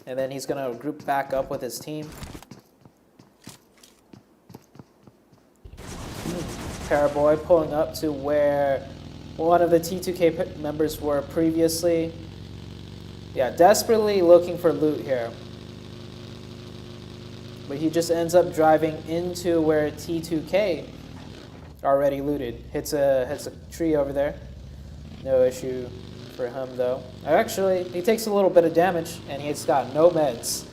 And then he's going to group back up with his team. Paraboy pulling up to where one of the T2K members were previously. Yeah, desperately looking for loot here. But he just ends up driving into where T2K already looted. Hits a tree over there. No issue for him though. Actually, he takes a little bit of damage and he's got no meds.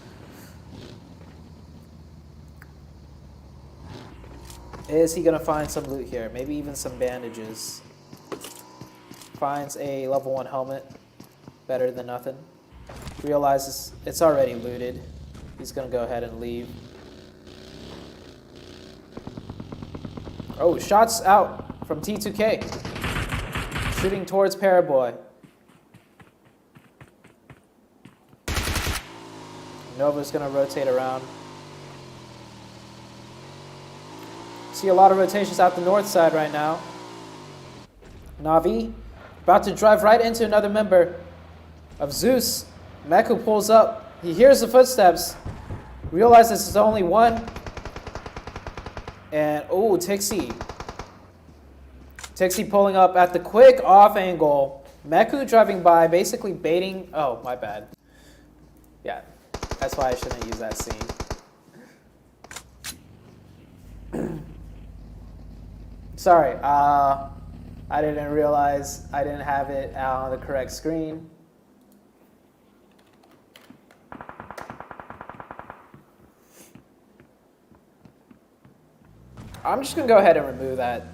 Is he gonna find some loot here? Maybe even some bandages. Finds a level 1 helmet. Better than nothing. Realizes it's already looted. He's gonna go ahead and leave. Oh, shots out from T2K. Shooting towards Paraboy. Nova's gonna rotate around. See a lot of rotations out the north side right now. Navi about to drive right into another member of Zeus. Meku pulls up. He hears the footsteps. Realizes it's only one. And oh, Tixie. Tixie pulling up at the quick off angle. Meku driving by, basically baiting. Oh, my bad. Yeah, that's why I shouldn't use that scene. Sorry, I didn't realize I didn't have it on the correct screen. I'm just gonna go ahead and remove that.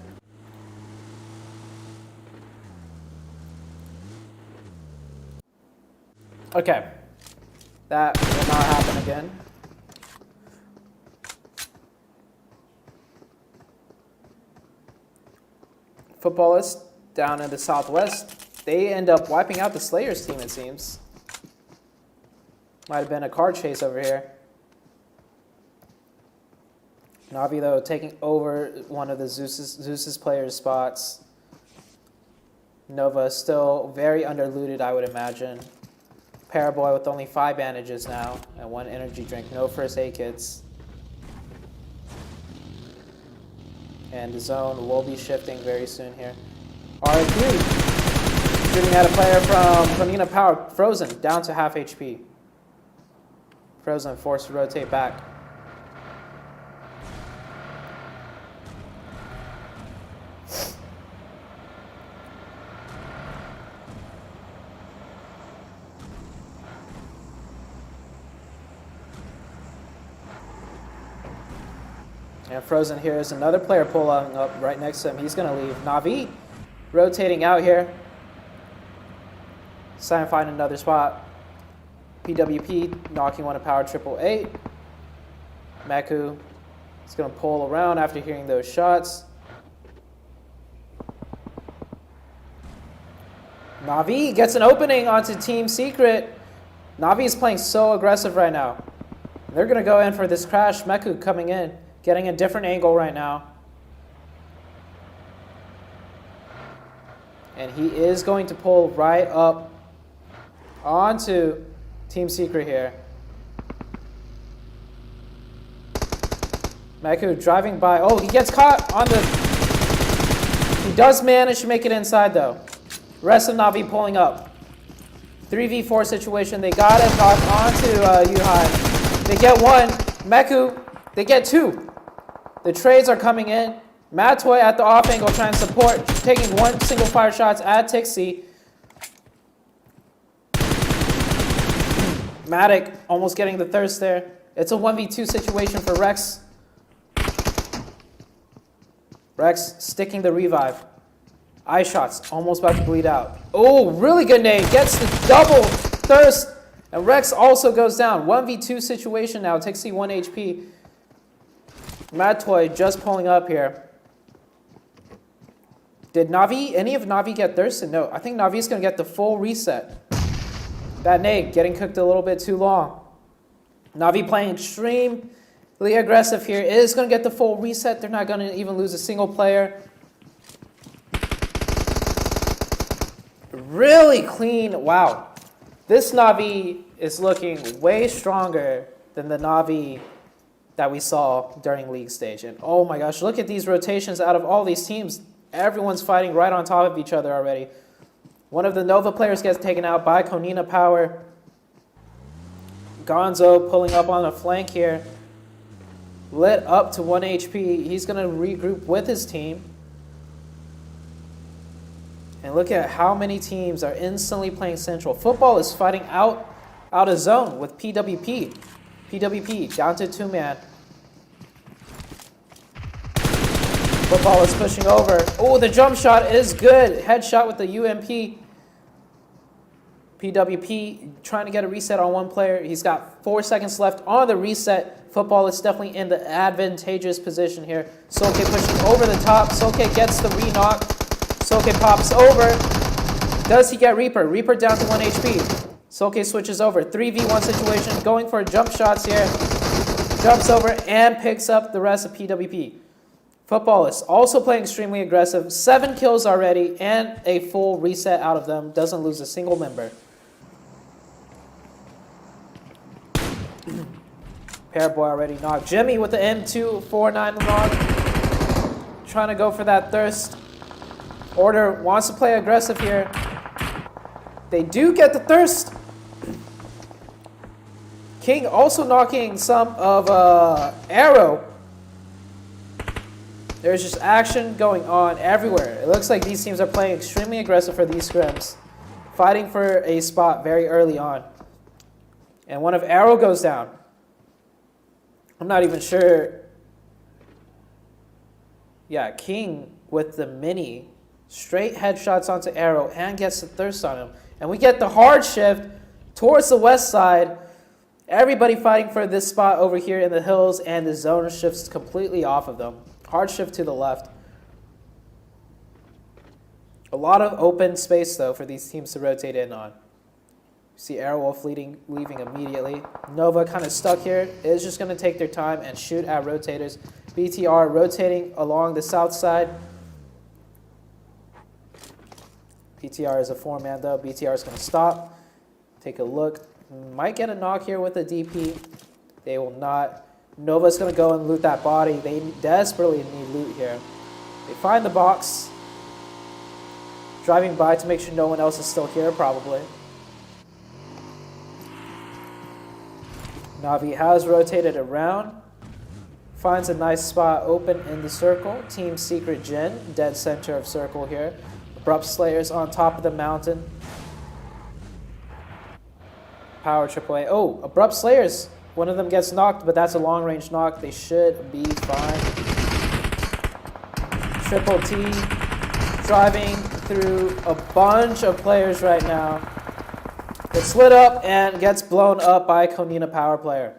Okay, that will not happen again. Footballists down in the southwest, they end up wiping out the Slayers team, it seems. Might have been a car chase over here. Navi, though, taking over one of the Zeus's players' spots. Nova still very underlooted, I would imagine. Paraboy with only 5 bandages now and 1 energy drink. No first aid kits. And the zone will be shifting very soon here. RRQ shooting at a player from Panina Power. Frozen down to half HP. Frozen forced to rotate back. And Frozen here is another player pulling up right next to him. He's going to leave. Navi rotating out here. Trying to find another spot. PWP knocking one of Power 888. Meku is going to pull around after hearing those shots. Navi gets an opening onto Team Secret. Navi is playing so aggressive right now. They're going to go in for this crash. Meku coming in. Getting a different angle right now. And he is going to pull right up onto Team Secret here. Meku driving by. Oh, he gets caught on the... He does manage to make it inside, though. Rest of Navi pulling up. 3v4 situation. They got it onto Yuhai. They get 1. Meku, they get 2. The trades are coming in. Matoy at the off angle trying to support, taking 1 single fire shots at Tixie. Matic almost getting the thirst there. It's a 1v2 situation for Rex. Rex sticking the revive. Eye shots, almost about to bleed out. Oh, really good nade. Gets the double thirst. And Rex also goes down. 1v2 situation now. Tixie 1 HP. Matoy just pulling up here. Did any of Navi get thirsted? No, I think Navi's going to get the full reset. That nade getting cooked a little bit too long. Navi playing extremely aggressive here. Is going to get the full reset. They're not going to even lose a single player. Really clean. Wow. This Navi is looking way stronger than the Navi that we saw during league stage. And oh my gosh, look at these rotations out of all these teams. Everyone's fighting right on top of each other already. One of the Nova players gets taken out by Konina Power. Gonzo pulling up on the flank here. Lit up to 1 HP. He's going to regroup with his team. And look at how many teams are instantly playing Central. Football is fighting out of zone with PWP. PWP down to 2-man. Football is pushing over. Oh, the jump shot is good. Headshot with the UMP. PWP trying to get a reset on one player. He's got 4 seconds left on the reset. Football is definitely in the advantageous position here. Soke pushing over the top. Soke gets the re-knock. Soke pops over. Does he get Reaper? Reaper down to 1 HP. Soke switches over. 3v1 situation. Going for jump shots here. Jumps over and picks up the rest of PWP. Football is also playing extremely aggressive. 7 kills already and a full reset out of them. Doesn't lose a single member. Pairboy already knocked. Jimmy with the M249 knock. Trying to go for that thirst. Order wants to play aggressive here. They do get the thirst. King also knocking some of Arrow. There's just action going on everywhere. It looks like these teams are playing extremely aggressive for these scrims. Fighting for a spot very early on. And one of Arrow goes down. I'm not even sure. Yeah, King with the mini. Straight headshots onto Arrow and gets the thirst on him. And we get the hard shift towards the west side. Everybody fighting for this spot over here in the hills, and the zone shifts completely off of them. Hard shift to the left. A lot of open space, though, for these teams to rotate in on. You see AEROWOLF leaving immediately. Nova kind of stuck here. Is just going to take their time and shoot at rotators. BTR rotating along the south side. BTR is a 4-man, though. BTR is going to stop. Take a look. Might get a knock here with a DP. They will not. Nova's going to go and loot that body. They desperately need loot here. They find the box. Driving by to make sure no one else is still here, probably. Navi has rotated around. Finds a nice spot open in the circle. Team Secret Gen, dead center of circle here. Abrupt Slayers on top of the mountain. Power AAA. Oh, Abrupt Slayers. One of them gets knocked, but that's a long-range knock. They should be fine. Triple T driving through a bunch of players right now. It's lit up and gets blown up by Konina Power player.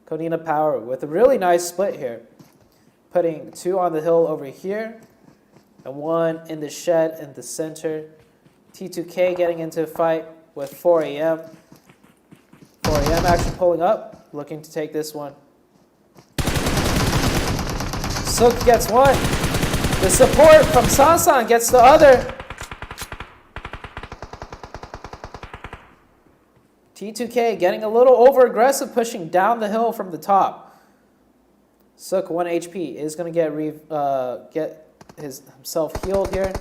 Konina Power with a really nice split here. Putting 2 on the hill over here and 1 in the shed in the center. T2K getting into a fight with 4AM. 4AM actually pulling up, looking to take this one. Sook gets 1. The support from Sansan gets the other. T2K getting a little over-aggressive, pushing down the hill from the top. Sook 1 HP is going to get himself healed here.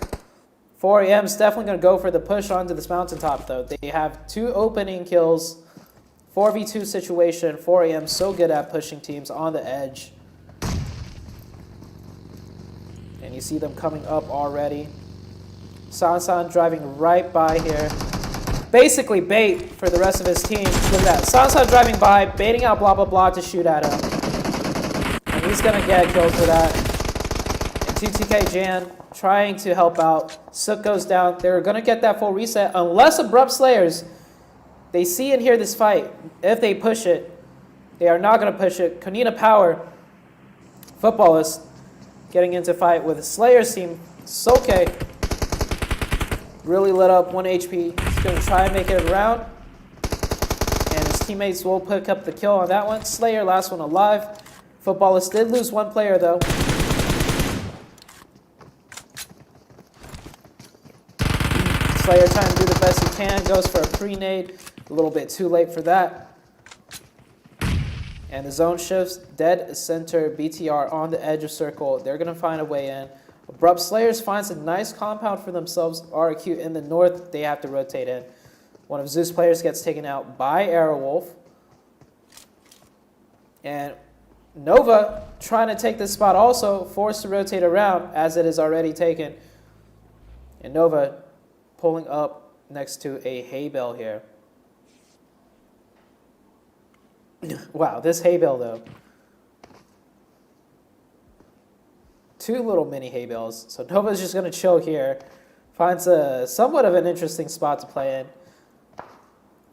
4AM is definitely going to go for the push onto this mountaintop, though. They have 2 opening kills. 4v2 situation. 4AM so good at pushing teams on the edge. And you see them coming up already. Sansan driving right by here. Basically bait for the rest of his team. Look at that. Sansan driving by, baiting out blah blah blah to shoot at him. And he's going to get killed for that. And T2K Jan trying to help out. Sook goes down. They're going to get that full reset unless Abrupt Slayers, they see and hear this fight. If they push it, they are not going to push it. Konina Power, footballist, getting into fight with Slayer's team. Soke really lit up 1 HP. He's going to try and make it around. And his teammates will pick up the kill on that one. Slayer, last one alive. Footballist did lose 1 player, though. Slayer trying to do the best he can. Goes for a pre-nade. A little bit too late for that. And the zone shifts. Dead center BTR on the edge of circle. They're going to find a way in. Abrupt Slayers finds a nice compound for themselves. RRQ in the north. They have to rotate in. One of Zeus players gets taken out by AEROWOLF. And Nova trying to take this spot also, forced to rotate around as it is already taken. And Nova pulling up next to a hay bale here. Wow, this hay bale though. Two little mini hay bales. So Nova's just going to chill here. Finds a somewhat of an interesting spot to play in.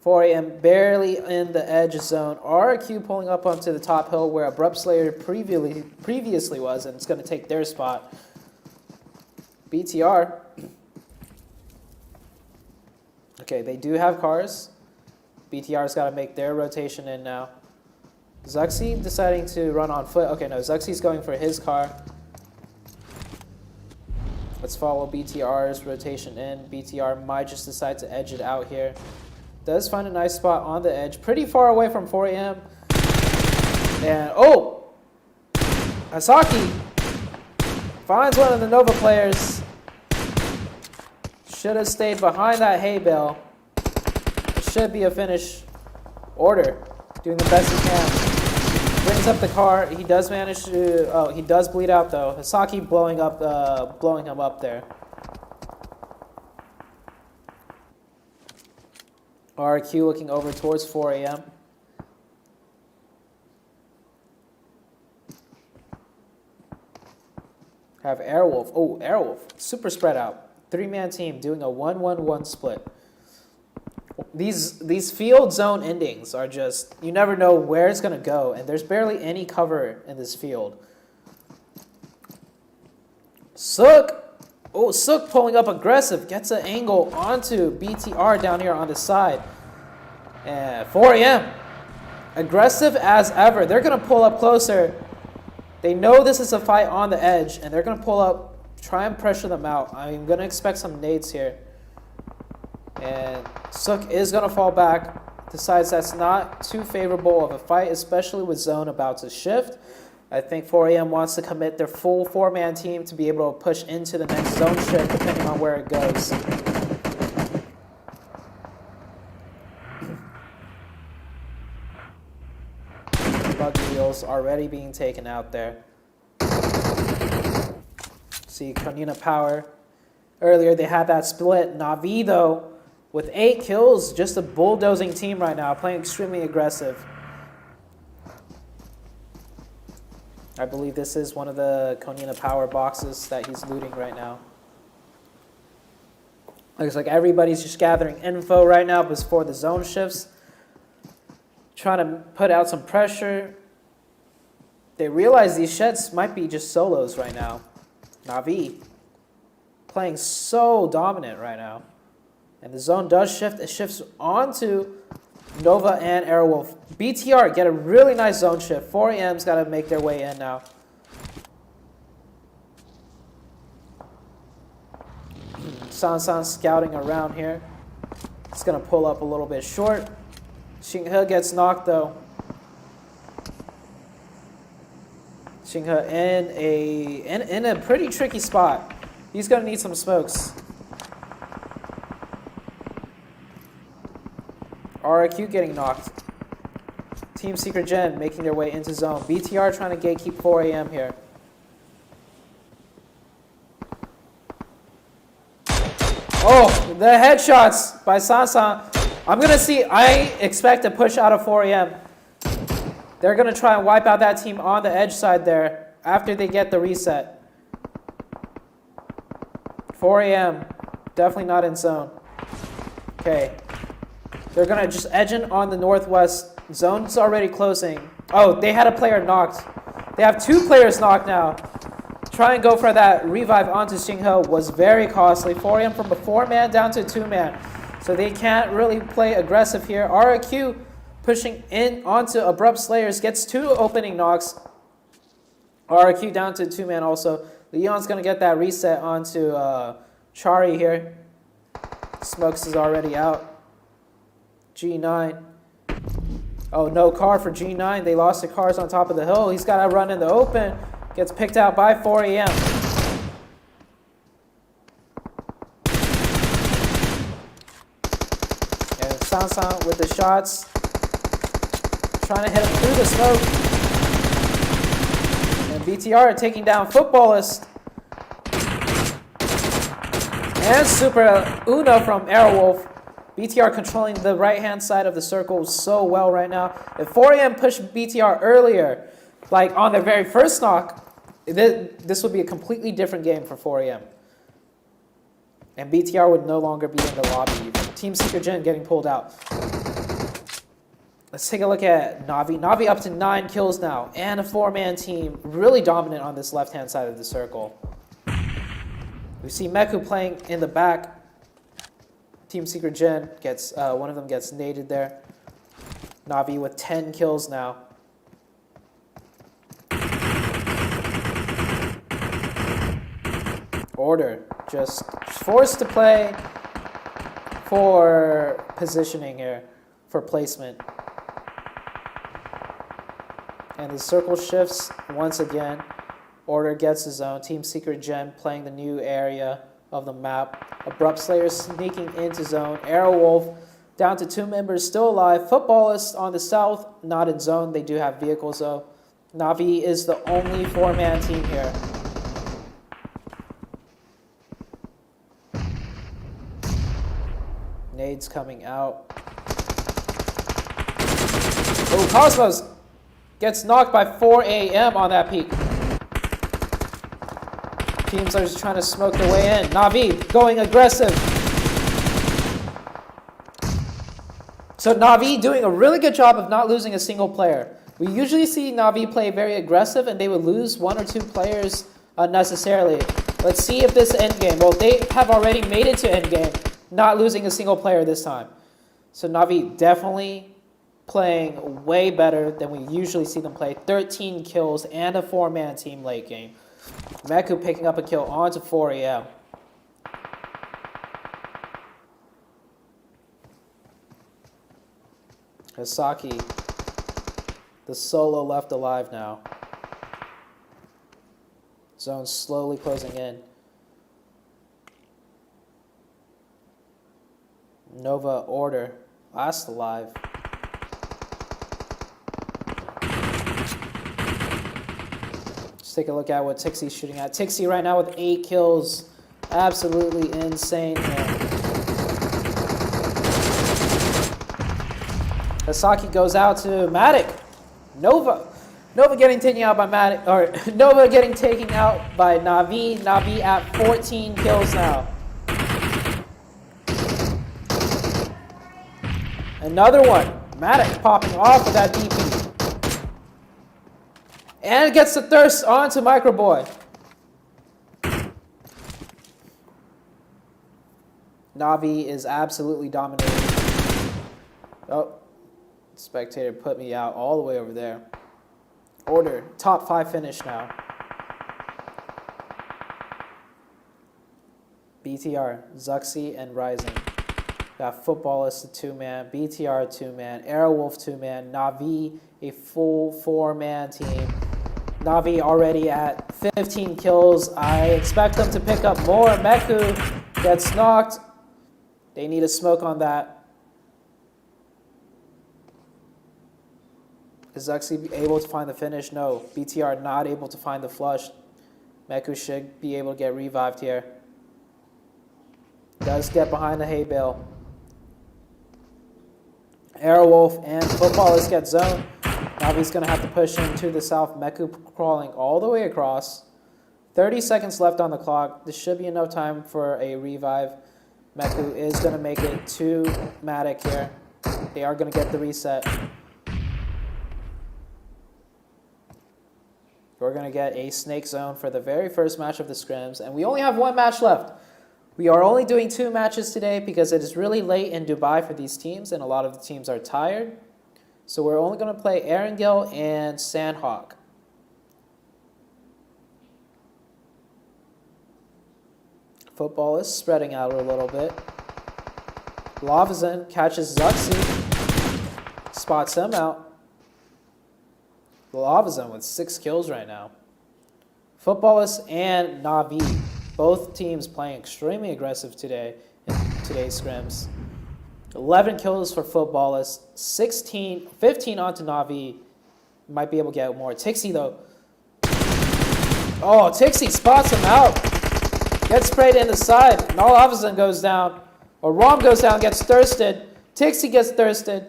4 AM barely in the edge zone. RRQ pulling up onto the top hill where Abrupt Slayer previously was, and it's going to take their spot. BTR. Okay, they do have cars. BTR's got to make their rotation in now. Zuxi deciding to run on foot. Okay, no, Zuxi's going for his car. Let's follow BTR's rotation in. BTR might just decide to edge it out here. Does find a nice spot on the edge. Pretty far away from 4 AM. And, oh! Asaki finds one of the Nova players. Should have stayed behind that hay bale. It should be a finish order. Doing the best he can. Brings up the car. He does manage to... Oh, he does bleed out, though. Asaki blowing him up there. RRQ looking over towards 4 AM. Have AEROWOLF. Oh, AEROWOLF. Super spread out. 3-man team doing a 1-1-1 split. These field zone endings are just, you never know where it's going to go, and there's barely any cover in this field. Sook. Oh, Sook pulling up aggressive. Gets an angle onto BTR down here on the side. And 4 AM. Aggressive as ever. They're going to pull up closer. They know this is a fight on the edge, and they're going to pull up, try and pressure them out. I'm going to expect some nades here. And Sook is going to fall back. Decides that's not too favorable of a fight, especially with zone about to shift. I think 4 AM wants to commit their full 4-man team to be able to push into the next zone shift depending on where it goes. Bug wheels already being taken out there. See, Konina Power. Earlier they had that split. Navi, though, with 8 kills, just a bulldozing team right now, playing extremely aggressive. I believe this is one of the Konina Power boxes that he's looting right now. Looks like everybody's just gathering info right now before the zone shifts. Trying to put out some pressure. They realize these sheds might be just solos right now. Navi playing so dominant right now. And the zone does shift. It shifts onto Nova and AEROWOLF. BTR get a really nice zone shift. 4 AM's got to make their way in now. San scouting around here. It's going to pull up a little bit short. Xinghe gets knocked, though. Xinghe in a pretty tricky spot. He's going to need some smokes. RRQ getting knocked. Team Secret Gen making their way into zone. BTR trying to gatekeep 4 AM here. Oh, the headshots by Sansan. I'm going to see, I expect a push out of 4 AM. They're going to try and wipe out that team on the edge side there after they get the reset. 4 AM, definitely not in zone. Okay. They're going to just edge in on the northwest. Zone's already closing. Oh, they had a player knocked. They have 2 players knocked now. Try and go for that revive onto Xinghe was very costly. 4 AM from a 4-man down to a 2-man. So they can't really play aggressive here. RRQ pushing in onto Abrupt Slayers. Gets 2 opening knocks. RRQ down to 2-man also. Leon's going to get that reset onto Chari here. Smokes is already out. G9. Oh, no car for G9. They lost the cars on top of the hill. He's got to run in the open. Gets picked out by 4 a.m. And Sansan with the shots. Trying to hit him through the smoke. And BTR taking down Footballist. And Super Uno from AEROWOLF. BTR controlling the right-hand side of the circle so well right now. If 4 a.m. pushed BTR earlier, like on their very first knock, this would be a completely different game for 4 a.m. And BTR would no longer be in the lobby. Team Secret Gen getting pulled out. Let's take a look at Navi. Navi up to 9 kills now. And a 4-man team. Really dominant on this left-hand side of the circle. We see Meku playing in the back. Team Secret Gen gets, one of them gets naded there. Navi with 10 kills now. Order just forced to play for positioning here, for placement. And the circle shifts once again. Order gets his own. Team Secret Gen playing the new area of the map. Abrupt Slayer sneaking into zone. AEROWOLF down to 2 members still alive. Footballist on the south, not in zone. They do have vehicles though. Navi is the only 4-man team here. Nades coming out. Oh, Cosmos gets knocked by 4 a.m. on that peak. Teams are just trying to smoke their way in. Navi going aggressive. So Navi doing a really good job of not losing a single player. We usually see Navi play very aggressive and they would lose 1 or 2 players unnecessarily. Let's see if this endgame, well, they have already made it to endgame, not losing a single player this time. So Navi definitely playing way better than we usually see them play. 13 kills and a 4-man team late game. Meku picking up a kill onto 4 a.m. Hisaki, the solo left alive now. Zone slowly closing in. Nova Order, last alive. Let's take a look at what Tixie's shooting at. Tixie right now with 8 kills. Absolutely insane here. Hisaki goes out to Matic. Nova getting taken out by Matic, or Nova getting taken out by Navi. Navi at 14 kills now. Another one. Matic popping off with that DP. And gets the thirst onto Microboy. Navi is absolutely dominating. Oh, spectator put me out all the way over there. Order, top 5 finish now. BTR, Zuxi, and Rising. Got Footballist a 2-man, BTR a 2-man, AEROWOLF 2-man, Navi a full 4-man team. Navi already at 15 kills. I expect them to pick up more. Meku gets knocked. They need a smoke on that. Is Zuxi able to find the finish? No. BTR not able to find the flush. Meku should be able to get revived here. Does get behind the hay bale. AEROWOLF and Footballist get zoned. Navi's going to have to push him to the south. Meku crawling all the way across. 30 seconds left on the clock. This should be enough time for a revive. Meku is going to make it to Matic here. They are going to get the reset. We're going to get a snake zone for the very first match of the scrims. And we only have 1 match left. We are only doing 2 matches today because it is really late in Dubai for these teams. And a lot of the teams are tired. So we're only going to play ERANGEL and Sandhawk. Football is spreading out a little bit. Lavazan catches Zuxi. spots him out. The Lava Zone with 6 kills right now. Footballists and Navi, both teams playing extremely aggressive today in today's scrims. 11 kills for Footballists, 15 onto Navi. Might be able to get more. Tixie though. Oh, Tixie spots him out. Gets sprayed in the side. And all of a sudden goes down. Or Rom goes down, gets thirsted. Tixie gets thirsted.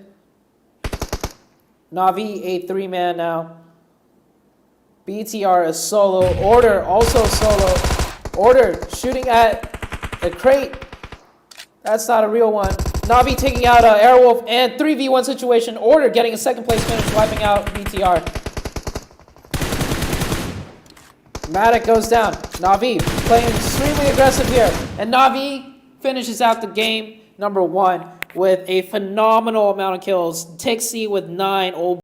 Navi, a 3-man now. BTR is solo. Order also solo. Order shooting at a crate. That's not a real one. Navi taking out AEROWOLF and 3v1 situation. Order getting a second place finish, wiping out BTR. Matic goes down. Navi playing extremely aggressive here. And Navi finishes out the game number 1 with a phenomenal amount of kills. Tixie with 9.